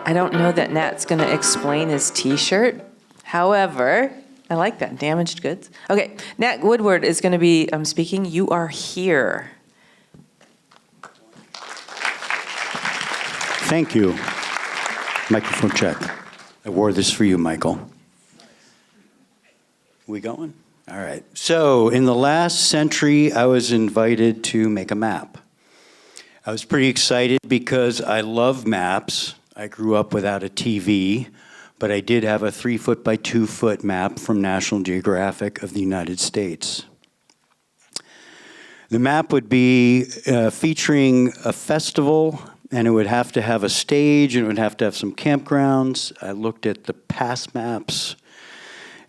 I don't know that Nat's going to explain his T-shirt. However, I like that, damaged goods. Okay, Nat Woodward is going to be speaking. You are here. Thank you. Microphone check. I wore this for you, Michael. We going? All right. So in the last century, I was invited to make a map. I was pretty excited because I love maps. I grew up without a TV, but I did have a 3-foot by 2-foot map from National Geographic of the United States. The map would be featuring a festival, and it would have to have a stage, and it would have to have some campgrounds. I looked at the past maps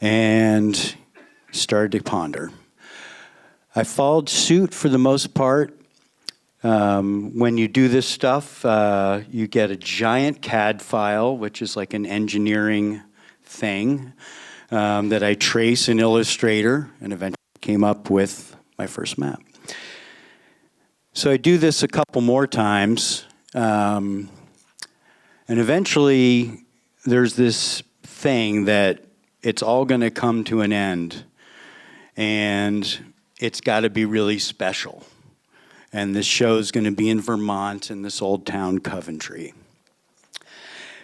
and started to ponder. I followed suit for the most part. When you do this stuff, you get a giant CAD file, which is like an engineering thing that I trace in Illustrator, and eventually came up with my first map. So I do this a couple more times, and eventually there's this thing that it's all going to come to an end, and it's got to be really special. And this show is going to be in Vermont in this old town, Coventry.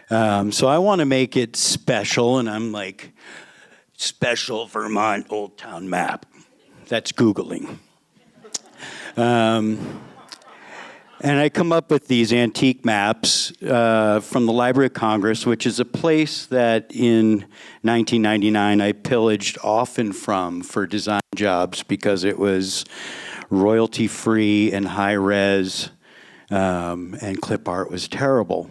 So I want to make it special, and I'm like, special Vermont old town map. That's Googling. And I come up with these antique maps from the Library of Congress, which is a place that in 1999 I pillaged often from for design jobs because it was royalty-free and high-res, and clip art was terrible.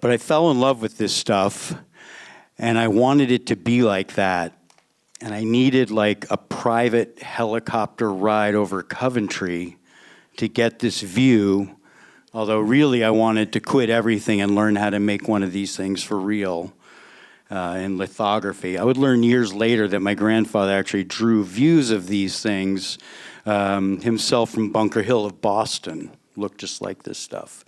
But I fell in love with this stuff, and I wanted it to be like that. And I needed like a private helicopter ride over Coventry to get this view, although really I wanted to quit everything and learn how to make one of these things for real in lithography. I would learn years later that my grandfather actually drew views of these things himself from Bunker Hill of Boston. Looked just like this stuff.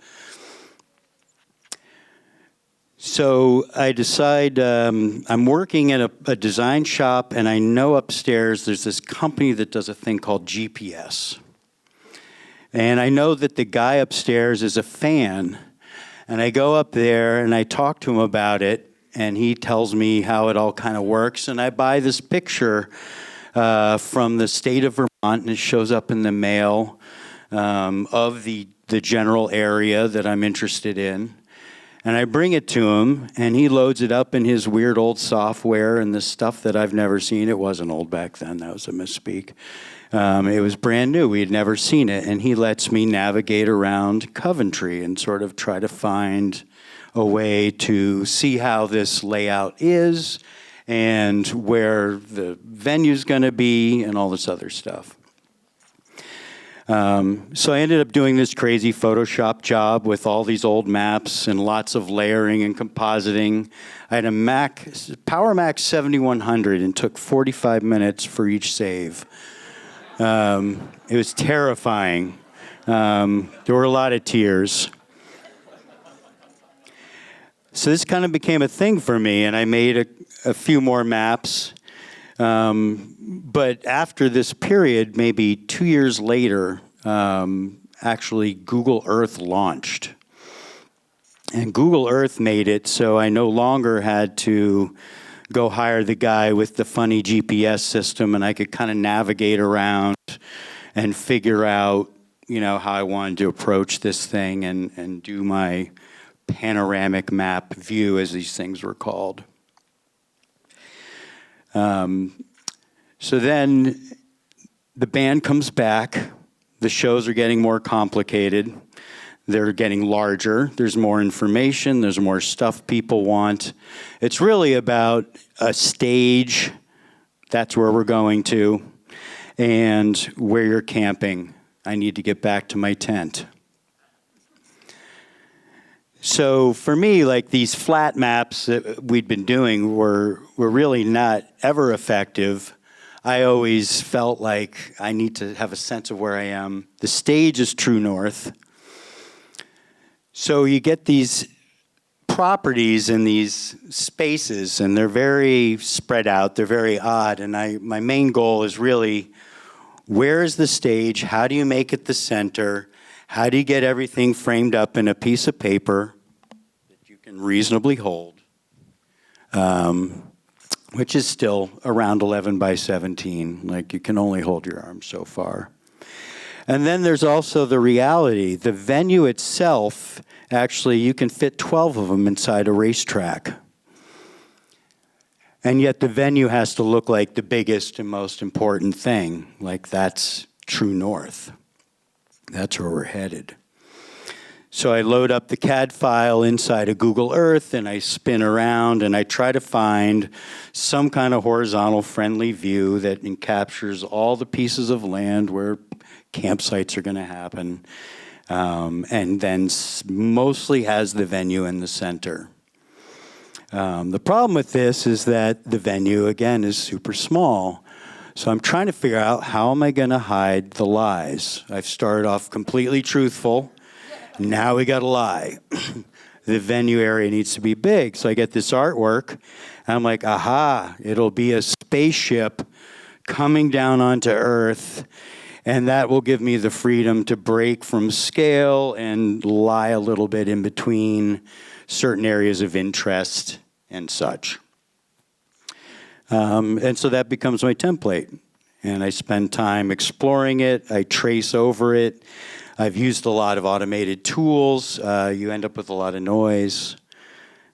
So I decide I'm working at a design shop, and I know upstairs there's this company that does a thing called GPS. And I know that the guy upstairs is a fan, and I go up there and I talk to him about it, and he tells me how it all kind of works, and I buy this picture from the state of Vermont, and it shows up in the mail of the general area that I'm interested in. And I bring it to him, and he loads it up in his weird old software and this stuff that I've never seen. It wasn't old back then. That was a misspeak. It was brand new. We had never seen it. And he lets me navigate around Coventry and sort of try to find a way to see how this layout is and where the venue's going to be and all this other stuff. So I ended up doing this crazy Photoshop job with all these old maps and lots of layering and compositing. I had a Power Mac 7100 and took 45 minutes for each save. It was terrifying. There were a lot of tears. So this kind of became a thing for me, and I made a few more maps. But after this period, maybe 2 years later, actually Google Earth launched. And Google Earth made it so I no longer had to go hire the guy with the funny GPS system, and I could kind of navigate around and figure out, how I wanted to approach this thing and do my panoramic map view, as these things were called. So then the band comes back. The shows are getting more complicated. They're getting larger. There's more information. There's more stuff people want. It's really about a stage. That's where we're going to. And where you're camping. I need to get back to my tent. So for me, like these flat maps that we'd been doing were really not ever effective. I always felt like I need to have a sense of where I am. The stage is true north. So you get these properties in these spaces, and they're very spread out, they're very odd, and my main goal is really, where is the stage? How do you make it the center? How do you get everything framed up in a piece of paper that you can reasonably hold, which is still around 11 by 17. Like, you can only hold your arms so far. And then there's also the reality. The venue itself, actually, you can fit 12 of them inside a racetrack. And yet the venue has to look like the biggest and most important thing. Like, that's true north. That's where we're headed. So I load up the CAD file inside of Google Earth, and I spin around, and I try to find some kind of horizontal friendly view that captures all the pieces of land where campsites are going to happen, and then mostly has the venue in the center. The problem with this is that the venue, again, is super small. So I'm trying to figure out, how am I going to hide the lies? I've started off completely truthful. Now we got to lie. The venue area needs to be big. So I get this artwork, and I'm like, aha, it'll be a spaceship coming down onto Earth, and that will give me the freedom to break from scale and lie a little bit in between certain areas of interest and such. And so that becomes my template. And I spend time exploring it. I trace over it. I've used a lot of automated tools. You end up with a lot of noise.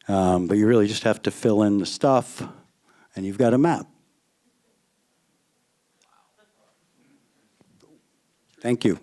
But you really just have to fill in the stuff, and you've got a map. Thank you.